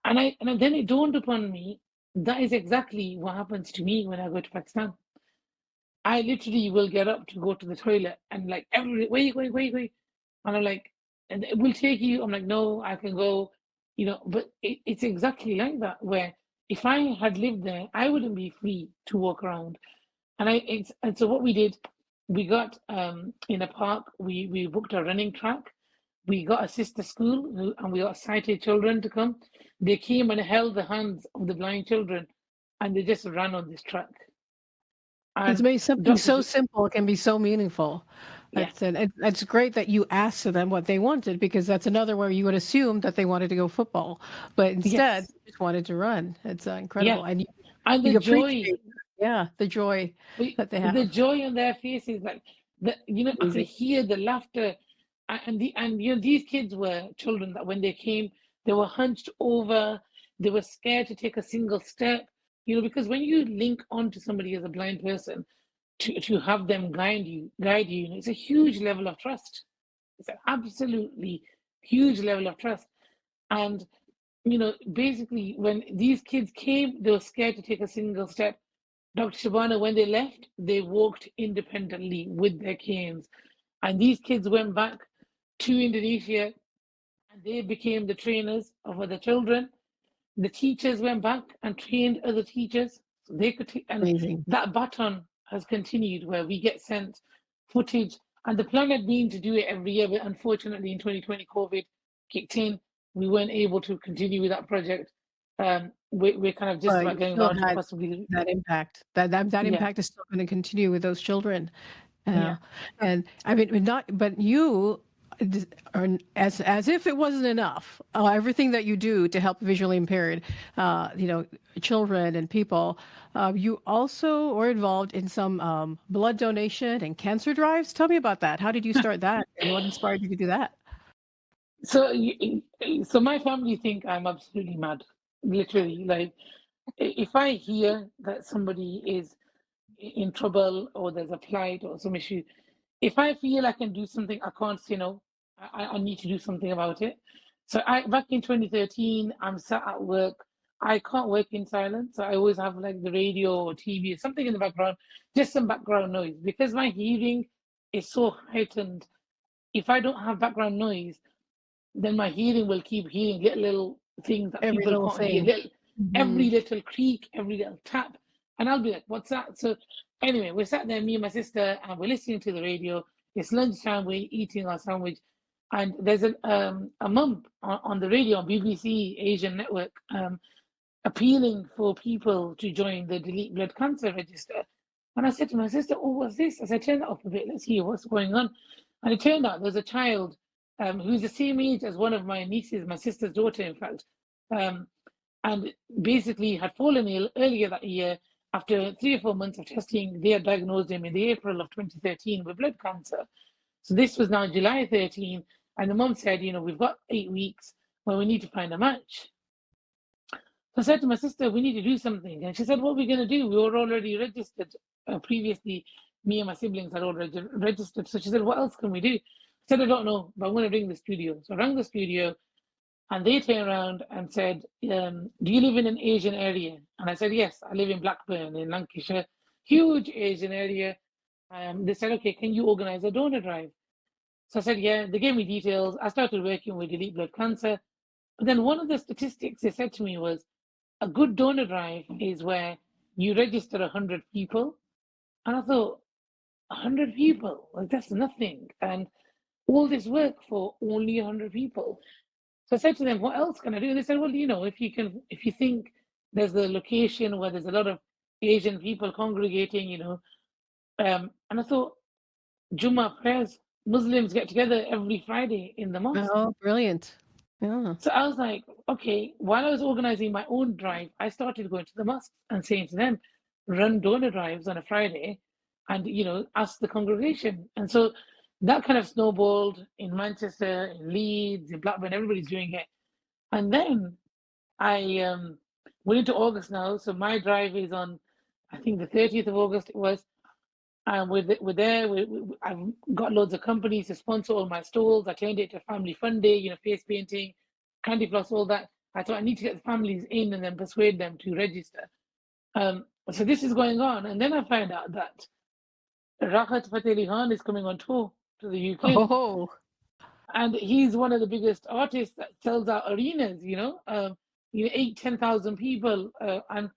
And then it dawned upon me, that is exactly what happens to me when I go to Pakistan. I literally will get up to go to the toilet and like, where you going, where you going? And I'm like, and it will take you. I'm like, no, I can go, but it's exactly like that, where if I had lived there, I wouldn't be free to walk around. And so what we did, we got in a park, we booked a running track. We got a sister school, and we got sighted children to come. They came and held the hands of the blind children, and they just ran on this track. It's And made something Dr. so simple can be so meaningful. Yeah, It's great that you asked them what they wanted, because that's another where you would assume that they wanted to go football, but instead yes, they just wanted to run. It's yeah, incredible, and and the you joy, appreciate, yeah, the joy that they the have. joy on their faces, like I could Amazing. hear the laughter, and these kids were children that when they came, they were hunched over, they were scared to take a single step, because when you link onto somebody as a blind person, to have them guide you, it's a huge level of trust. It's an absolutely huge level of trust. And basically, when these kids came, they were scared to take a single step. Dr. Shabana, when they left, they walked independently with their canes. And these kids went back to Indonesia, and they became the trainers of other children. The teachers went back and trained other teachers. So they could, and Amazing. that baton has continued, where we get sent footage. And the plan had been to do it every year, but unfortunately in 2020, COVID kicked in. We weren't able to continue with that project. We're kind of just But about you going still around to had possibly, that impact. That yeah, impact is still going to continue with those children. yeah. Yeah, and I mean, but you are, as if it wasn't enough. Everything that you do to help visually impaired, children and people. You also were involved in some blood donation and cancer drives. Tell me about that. How did you start that, and what inspired you to do that? So, so my family think I'm absolutely mad, literally. Like, if I hear that somebody is in trouble or there's a plight or some issue, if I feel I can do something, I can't say no. I need to do something about it. So back in 2013, I'm sat at work. I can't work in silence. So I always have like the radio or TV or something in the background, just some background noise, because my hearing is so heightened. If I don't have background noise, then my hearing will keep hearing little things that Every people little can't hear, thing. Hmm. every little creak, every little tap. And I'll be like, what's that? So anyway, we're sat there, me and my sister, and we're listening to the radio. It's lunchtime, we're eating our sandwich. And there's a mum on the radio on BBC Asian Network appealing for people to join the Delete Blood Cancer Register. And I said to my sister, "Oh, what's this?" I said, "Turn that up a bit. Let's hear what's going on." And it turned out there's a child who's the same age as one of my nieces, my sister's daughter, in fact, and basically had fallen ill earlier that year. After 3 or 4 months of testing, they had diagnosed him in the April of 2013 with blood cancer. So this was now July 13, and the mum said, "We've got 8 weeks where we need to find a match." So I said to my sister, "We need to do something." And she said, "What are we going to do? We were already registered previously. Me and my siblings had already registered." So she said, "What else can we do?" I said, "I don't know, but I'm going to ring the studio." So I rang the studio, and they turned around and said, "Do you live in an Asian area?" And I said, "Yes, I live in Blackburn in Lancashire, huge Asian area." They said, "Okay, can you organize a donor drive?" So I said, "Yeah." They gave me details. I started working with Delete Blood Cancer. But then one of the statistics they said to me was, a good donor drive is where you register 100 people. And I thought, 100 people? Like, that's nothing. And all this work for only 100 people. So I said to them, "What else can I do?" And they said, "Well, if you think there's a location where there's a lot of Asian people congregating, and I thought, Jummah prayers, Muslims get together every Friday in the mosque. Oh, brilliant. Yeah. So I was like, okay, while I was organizing my own drive, I started going to the mosque and saying to them, run donor drives on a Friday and, ask the congregation. And so that kind of snowballed in Manchester, in Leeds, in Blackburn, everybody's doing it. And then I went into August now. So my drive is on, I think the 30th of August it was. And we're there. I've got loads of companies to sponsor all my stalls. I turned it to family fun day, face painting, candy floss, all that. I thought I need to get the families in and then persuade them to register. So this is going on. And then I find out that Rahat Fateh Ali Khan is coming on tour to the UK. Oh, And he's one of the biggest artists that sells out arenas, 10,000 people. And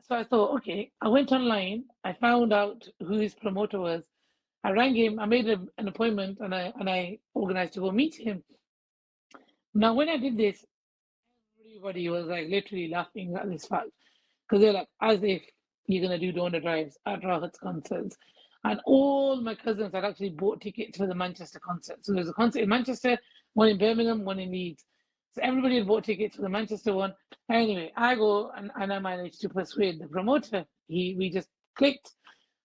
so I thought, okay, I went online, I found out who his promoter was. I rang him, I made an appointment, and I organized to go meet him. Now, when I did this, everybody was like literally laughing at this fact because they're like, as if you're going to do donor drives at Rahat's concerts. And all my cousins had actually bought tickets for the Manchester concert. So there's a concert in Manchester, one in Birmingham, one in Leeds. So everybody had bought tickets for the Manchester one. Anyway, I go and I managed to persuade the promoter. We just clicked,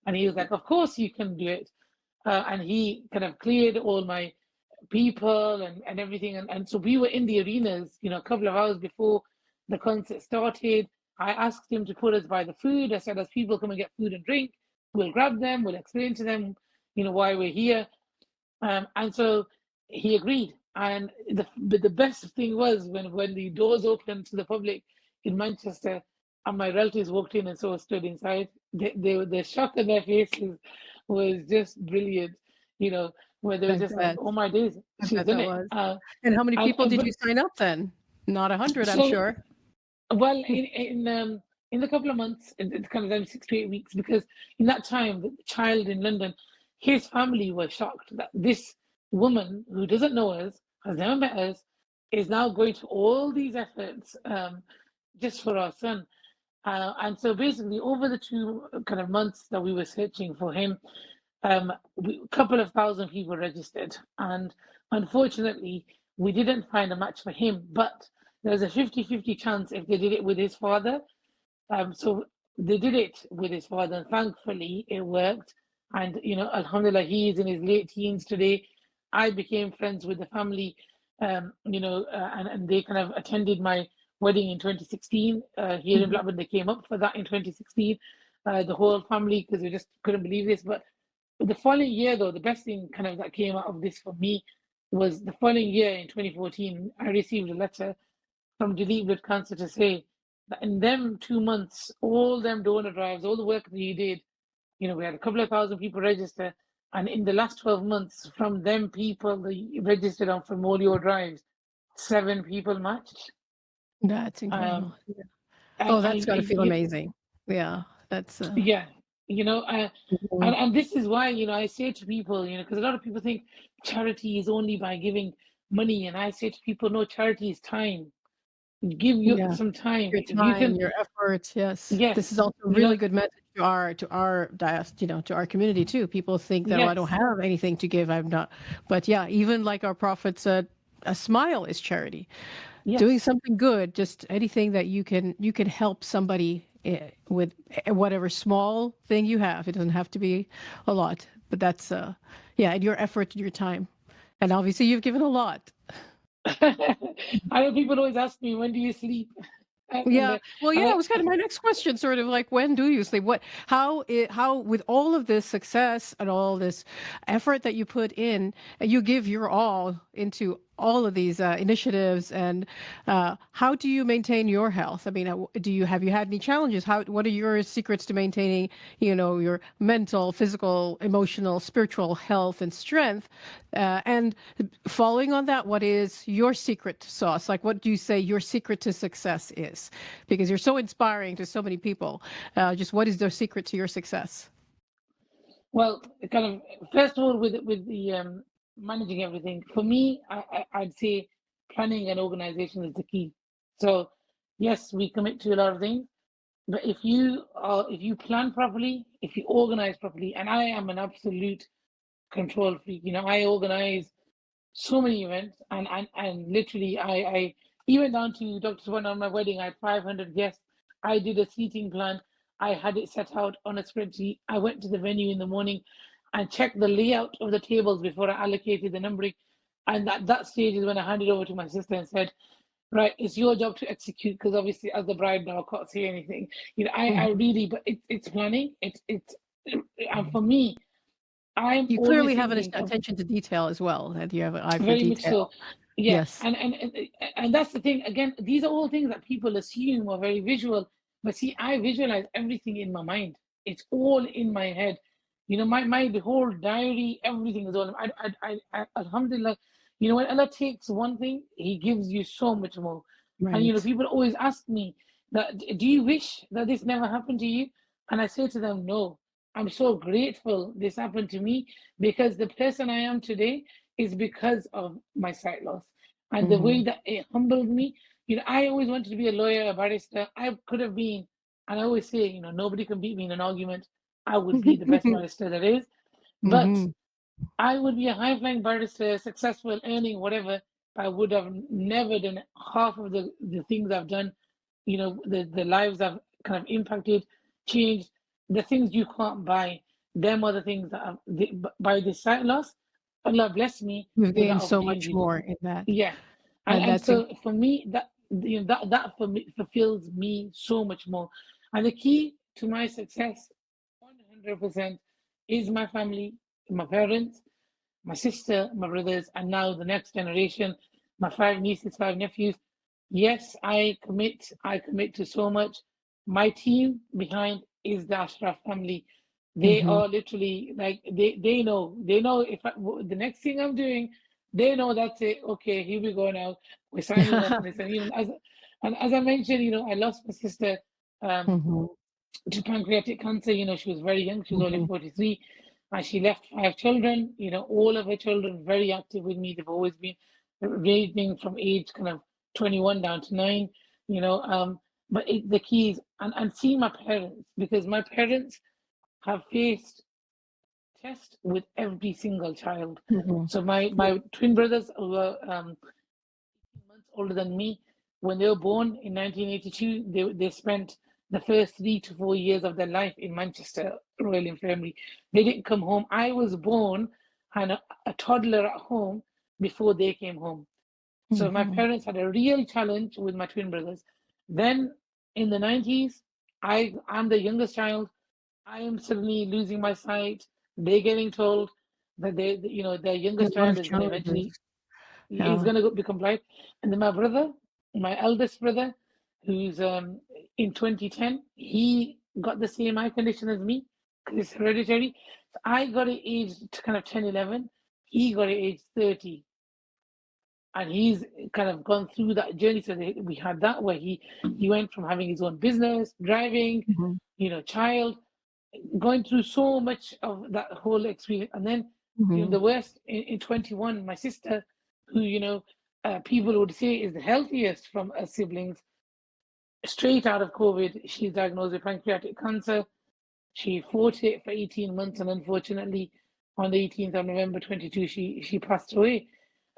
and he was like, "Of course you can do it." And he kind of cleared all my people and everything. And so we were in the arenas, a couple of hours before the concert started. I asked him to put us by the food. I said, as people come and get food and drink, we'll grab them, we'll explain to them, why we're here. And so he agreed. And the best thing was when the doors opened to the public in Manchester and my relatives walked in and saw us stood inside, the shock on their faces was just brilliant, where they were I just like, bet. "Oh my days, I she's bet done that it." was. And how many people did you sign up then? Not 100, I'm So, sure. well, in a couple of months, it's kind of 6 to 8 weeks, because in that time, the child in London, his family were shocked that this woman who doesn't know us, has never met us, is now going to all these efforts just for our son. And so basically, over the 2 kind of months that we were searching for him, a couple of thousand people registered. And unfortunately, we didn't find a match for him, but there's a 50-50 chance if they did it with his father. So they did it with his father, and thankfully it worked. And alhamdulillah, he is in his late teens today. I became friends with the family, and they kind of attended my wedding in 2016 here in Blackburn. They came up for that in 2016, the whole family, because we just couldn't believe this. But the following year, though, the best thing kind of that came out of this for me was the following year in 2014, I received a letter from Delete Blood Cancer to say that in them 2 months, all them donor drives, all the work that you did, we had a couple of thousand people register. And in the last 12 months, from them people that registered on from all your drives, 7 people matched. That's incredible. Um, That's got to feel amazing. Yeah, that's yeah. Mhm. And this is why, I say to people, because a lot of people think charity is only by giving money. And I say to people, no, charity is time. Give you Yeah. some time. Your If you time, can, your efforts, yes. This is yes, also a really good message to our to our community too. People think that, oh, I don't yes, have anything to give. I'm not. But yeah, even like our prophet said, a smile is charity. Doing yes. something good, just anything that you can help somebody with whatever small thing you have. It doesn't have to be a lot, but that's yeah, and your effort and your time. And obviously you've given a lot. I know people always ask me, when do you sleep? And, Yeah. Well, yeah, and it was kind of my next question, sort of like, when do you sleep? How, with all of this success and all this effort that you put in, you give your all into all of these initiatives, and how do you maintain your health? I mean, have you had any challenges? What are your secrets to maintaining, your mental, physical, emotional, spiritual health and strength? And following on that, what is your secret sauce? Like, what do you say your secret to success is? Because you're so inspiring to so many people. Just what is their secret to your success? well, kind of, first of all, with the managing everything, for me, I'd say planning and organization is the key. So, yes, we commit to a lot of things, but if you plan properly, if you organize properly, and I am an absolute control freak. I organize so many events, and literally, I even down to Dr. Swan on my wedding. I had 500 guests. I did a seating plan. I had it set out on a spreadsheet. I went to the venue in the morning and checked the layout of the tables before I allocated the numbering. And at that stage is when I handed over to my sister and said, right, it's your job to execute, because obviously as the bride now I can't say anything. I Mhm. really, but it's planning. It's and for me, I'm You always clearly have an thinking of, attention to detail as well, and you have an eye for very much so. detail. Yeah, Yes. and that's the thing. Again, these are all things that people assume are very visual, but see, I visualize everything in my mind. It's all in my head. My the whole diary, everything is all. Alhamdulillah. When Allah takes one thing, He gives you so much more. And Right. people always ask me that, do you wish that this never happened to you? And I say to them, no. I'm so grateful this happened to me, because the person I am today is because of my sight loss, and the way Hmm. that it humbled me. I always wanted to be a lawyer, a barrister. I could have been, and I always say, nobody can beat me in an argument. I would be the best barrister there is, but Hmm. I would be a high flying barrister, successful, earning whatever. But I would have never done half of the things I've done. The lives I've kind of impacted, changed, the things you can't buy. Them are the things that by the sight loss, Allah bless me You've with that gained so much opportunity. more in that, Yeah, and and and that's a. so for me, that for me fulfills me so much more. And the key to my success, 100%, is my family, my parents, my sister, my brothers, and now the next generation, my 5 nieces, 5 nephews. Yes, I commit to so much. My team behind is the Ashraf family. They Hmm. are literally like, they know if the next thing I'm doing, they know that's it. Okay, here we go now. We're signing off on this. And as I mentioned, I lost my sister um, Hmm. to pancreatic cancer. She was very young. She was only Hmm. 43, and she left 5 children. All of her children very active with me. They've always been ranging from age kind of 21 down to 9. You know, um, but the key is, and seeing my parents, because my parents have faced tests with every single child. Hmm. So my twin brothers were 18 months older than me. When they were born in 1982, they spent the first 3 to 4 years of their life in Manchester Royal Infirmary. They didn't come home. I was born and a toddler at home before they came home. So my Hmm. parents had a real challenge with my twin brothers. Then in the 90s, I'm the youngest child. I am suddenly losing my sight. They're getting told that their A youngest lot child of is going to challenges. eventually is Yeah. going to become blind. And then my brother, my eldest brother, who's in 2010, he got the same eye condition as me because it's hereditary. So I got it aged kind of 10, 11. He got it aged 30. And he's kind of gone through that journey. So we had that where he went from having his own business, driving, Hmm. child. going through so much of that whole experience. And then, the worst in 21, my sister, who, people would say is the healthiest from us siblings, straight out of COVID, she's diagnosed with pancreatic cancer. She fought it for 18 months, and unfortunately, on the 18th of November 22, she passed away.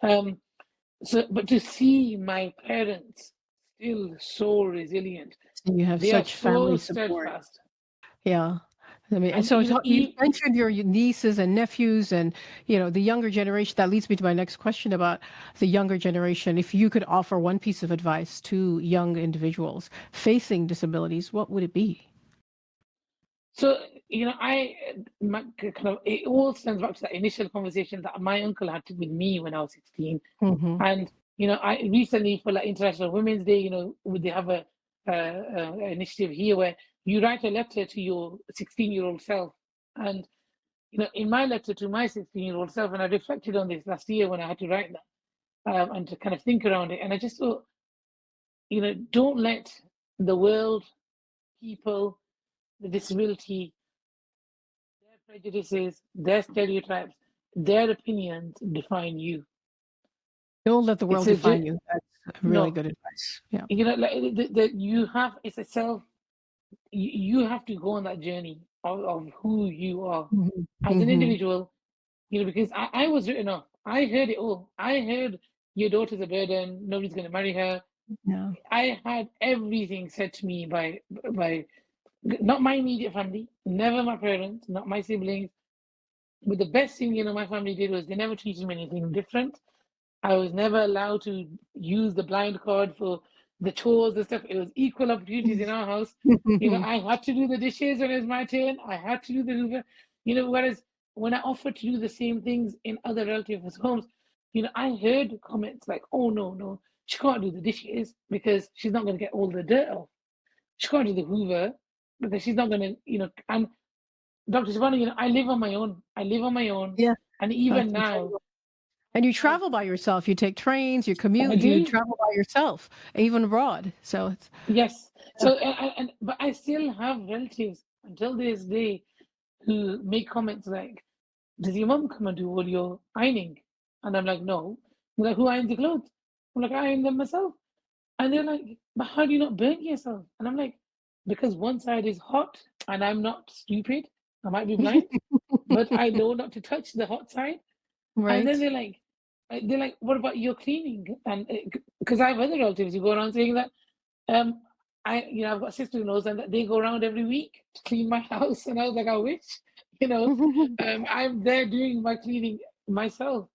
But to see my parents still so resilient, You have they are such so family support. steadfast. Yeah. I mean, and And so you mentioned your nieces and nephews and, the younger generation. That leads me to my next question about the younger generation. If you could offer one piece of advice to young individuals facing disabilities, what would it be? so, it all stems back to that initial conversation that my uncle had with me when I was 16. Mm-hmm. And, I recently for like International Women's Day, they have a initiative here where you write a letter to your 16-year-old self. And, in my letter to my 16-year-old self, and I reflected on this last year when I had to write that and to kind of think around it. And I just thought, don't let the world, people, the disability, their prejudices, their stereotypes, their opinions define you. Don't let the world It's define you. That's really no, good advice. Yeah. like you have, it's a self. You have to go on that journey of who you are Mm-hmm. as an Mm-hmm. individual. Because I was written off. I heard it all. I heard your daughter's a burden. Nobody's going to marry her. Yeah. I had everything said to me by not my immediate family, never my parents, not my siblings. But the best thing my family did was they never treated me anything different. I was never allowed to use the blind card for the chores and stuff. It was equal opportunities in our house. I had to do the dishes when it was my turn. I had to do the Hoover. Whereas when I offered to do the same things in other relatives' homes, I heard comments like, "Oh no, she can't do the dishes because she's not going to get all the dirt off. She can't do the Hoover because she's not going to, And Dr. Shabana, I live on my own. I live on my own, Yeah. and even That's now, incredible. And you travel by yourself. You take trains, you I commute, you do. travel by yourself, even abroad. So it's, Yes. yeah. So, but I still have relatives until this day who make comments like, "Does your mum come and do all your ironing?" And I'm like, "No." They're like, "Who irons the clothes?" I'm like, "I iron them myself." And they're like, "But how do you not burn yourself?" And I'm like, "Because one side is hot, and I'm not stupid. I might be blind, but I know not to touch the hot side." And then Right. they're like, "What about your cleaning?" And because I have other relatives who go around saying that. Um, I've got sister-in-laws and they go around every week to clean my house, and I was like, I wish, you know, I'm there doing my cleaning myself.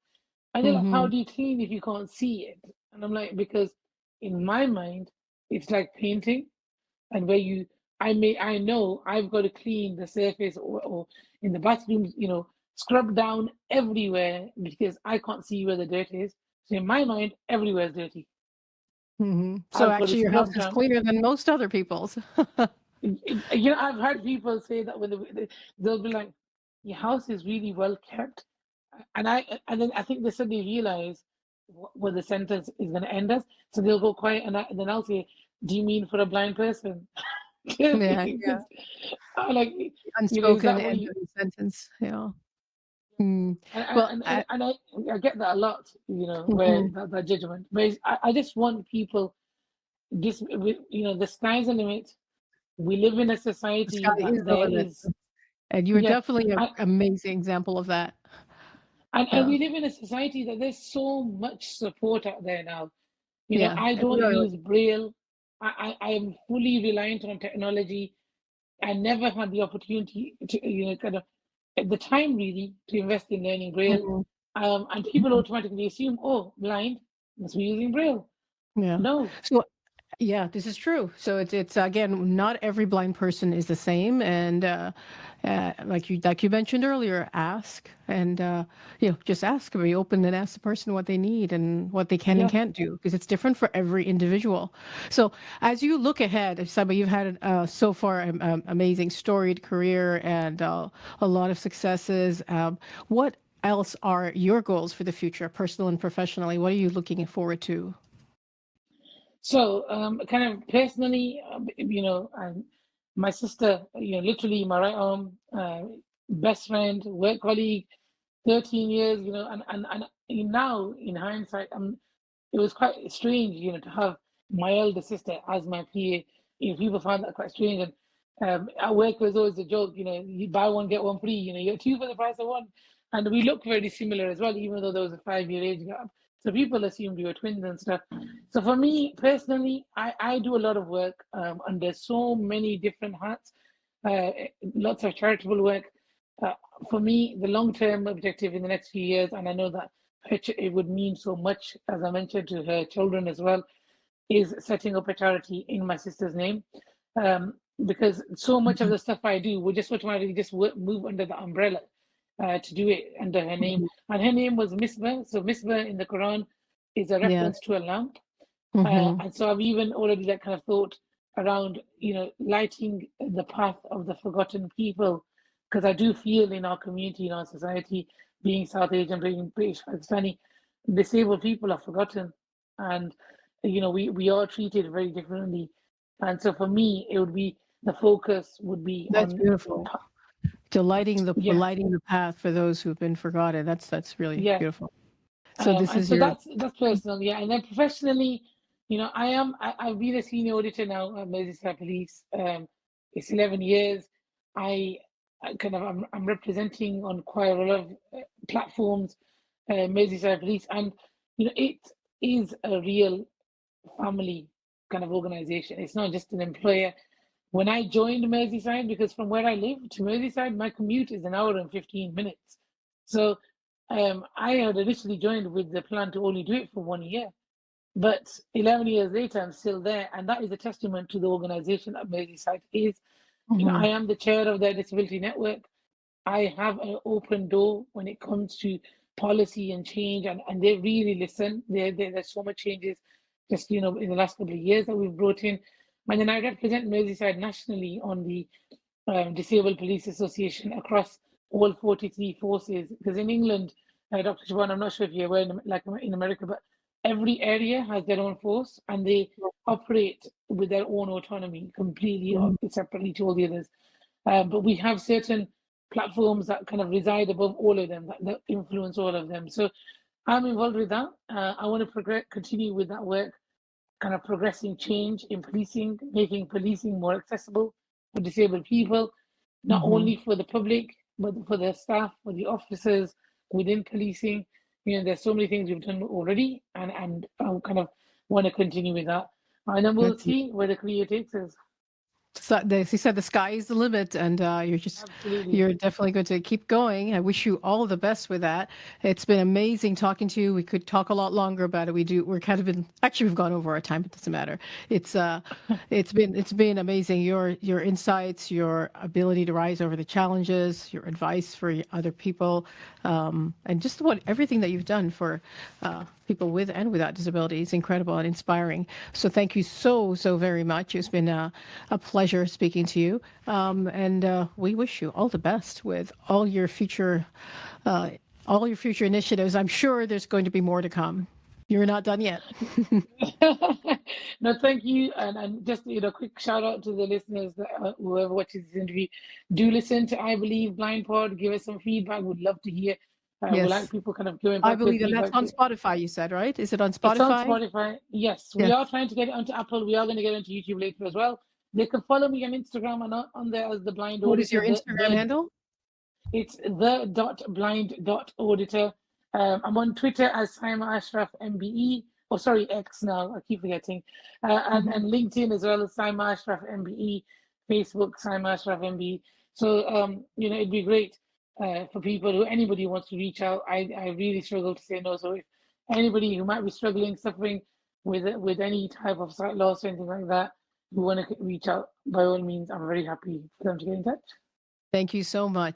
And they're like, "How Hmm. do you clean if you can't see it?" And I'm like, because in my mind, it's like painting, and where I know I've got to clean the surface or in the bathrooms, scrub down everywhere because I can't see where the dirt is. So in my mind, everywhere is dirty. Hmm. So I've got to actually, your house scrub is down. cleaner than most other people's. I've heard people say that when they'll be like, "Your house is really well kept," and then I think they suddenly realize where the sentence is going to end us, so they'll go quiet, and then I'll say, "Do you mean for a blind person?" Yeah, yeah. Because I'm like, is Unspoken that what end you? of the sentence. Yeah. Mm. And Well, and, and, and I get that a lot, where mhm. that judgment. But I just want people, the sky's the limit. We live in a The sky society that is the there limit. is, And you are yeah. definitely an amazing example of that. And Yeah. we live in a society that there's so much support out there now. Yeah. I don't Really. use Braille. I am fully reliant on technology. I never had the opportunity to, kind of at the time really to invest in learning Braille. Mhm. And people automatically assume, oh, blind, must be using Braille. Yeah. No. So yeah, this is true. So it's again, not every blind person is the same, and like you mentioned earlier, ask and just ask. Be open and ask the person what they need and what they can and Yeah. can't do, because it's different for every individual. So as you look ahead, Saba, you've had so far an amazing storied career and a lot of successes. What else are your goals for the future, personal and professionally? What are you looking forward to? So, kind of personally, my sister, literally my right arm, best friend, work colleague, 13 years, and now in hindsight, it was quite strange, to have my elder sister as my PA. People find that quite strange. And at work was always a joke, you buy one, get one free, you get two for the price of one. And we look very similar as well, even though there was a 5-year age gap. So people assumed we were twins and stuff. So for me personally, I do a lot of work under so many different hats, lots of charitable work. For me, the long-term objective in the next few years, and I know that it would mean so much, as I mentioned, to her children as well, is setting up a charity in my sister's name. Because so much of the stuff I do would just automatically just move under the umbrella to do it under her name. And her name was Misbah. So Misbah in the Quran is a reference to a lamp. And so I've even already kind of thought around, lighting the path of the forgotten people, because I do feel in our community, in our society, being South Asian, being British, Pakistani, disabled people are forgotten, and we are treated very differently. And so for me, it would be the focus would be That's on beautiful. Lighting yeah, the path for those who've been forgotten. That's really yeah. beautiful. So this And is so your that's personal, yeah. And then professionally, I've been a senior auditor now at Merseyside Police. It's 11 years. I'm representing on quite a lot of platforms, Merseyside Police, and it is a real family kind of organization. It's not just an employer. When I joined Merseyside, because from where I live to Merseyside, my commute is 1 hour and 15 minutes. So I had initially joined with the plan to only do it for 1 year. But 11 years later, I'm still there. And that is a testament to the organization that Merseyside is. I am the chair of their disability network. I have an open door when it comes to policy and change, and they really listen. There's so much changes just in the last couple of years that we've brought in. And then I represent Merseyside nationally on the Disabled Police Association across all 43 forces. Because in England, Dr. Shabana, I'm not sure if you're aware, like in America, but every area has their own force and they operate with their own autonomy, completely separately to all the others. But we have certain platforms that kind of reside above all of them, that influence all of them. So I'm involved with that. I want to continue with that work, kind of progressing change in policing, making policing more accessible for disabled people, not only for the public, but for the staff, for the officers within policing. There's so many things we've done already, and I kind of want to continue with that. And then we'll see where the career takes us. So as you said, the sky is the limit, and you're definitely going to keep going. I wish you all the best with that. It's been amazing talking to you. We could talk a lot longer about it. We're kind of actually we've gone over our time, but it doesn't matter. It's been amazing. Your insights, your ability to rise over the challenges, your advice for other people, and just everything that you've done for people with and without disability is incredible and inspiring. So thank you so very much. It's been a pleasure speaking to you, and we wish you all the best with all your future initiatives. I'm sure there's going to be more to come. You're not done yet. No, thank you, and just quick shout out to the listeners that whoever watches this interview, do listen to I Believe Blind Pod. Give us some feedback. Would love to hear. We like people kind of going back. I believe, and that's on Spotify. You said, right? Is it on Spotify? It's on Spotify. Yes, we are trying to get it onto Apple. We are going to get it onto YouTube later as well. They can follow me on Instagram and on there as the Blind Auditor. What is your Instagram handle? It's the.blind.auditor. I'm on Twitter as Saima Ashraf MBE. Oh, sorry, X now. I keep forgetting. And LinkedIn as well as Saima Ashraf MBE. Facebook, Saima Ashraf MBE. So, it'd be great for anybody who wants to reach out. I really struggle to say no. So if anybody who might be struggling, suffering with any type of sight loss or anything like that, who want to reach out, by all means, I'm very happy for them to get in touch. Thank you so much.